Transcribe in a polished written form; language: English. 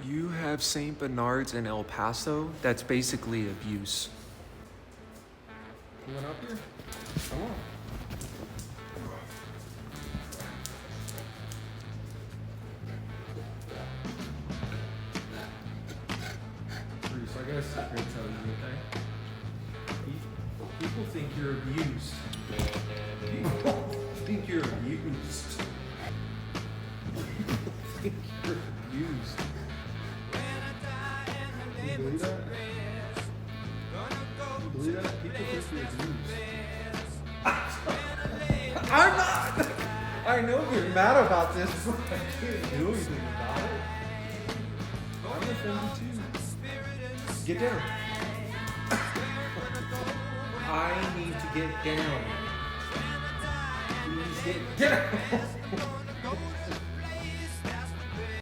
You have St. Bernard's in El Paso. That's basically abuse. You went up here? Come on. Bruce, I got a secret to tell you, okay? People think you're abused. People think you're abused. People think you're abused. Can you believe that? Can you believe that? People think you're abused. I'm not! I know you're mad about this, but I can't do anything about it. I'm offended too. Get down. I need to get down. Please get down.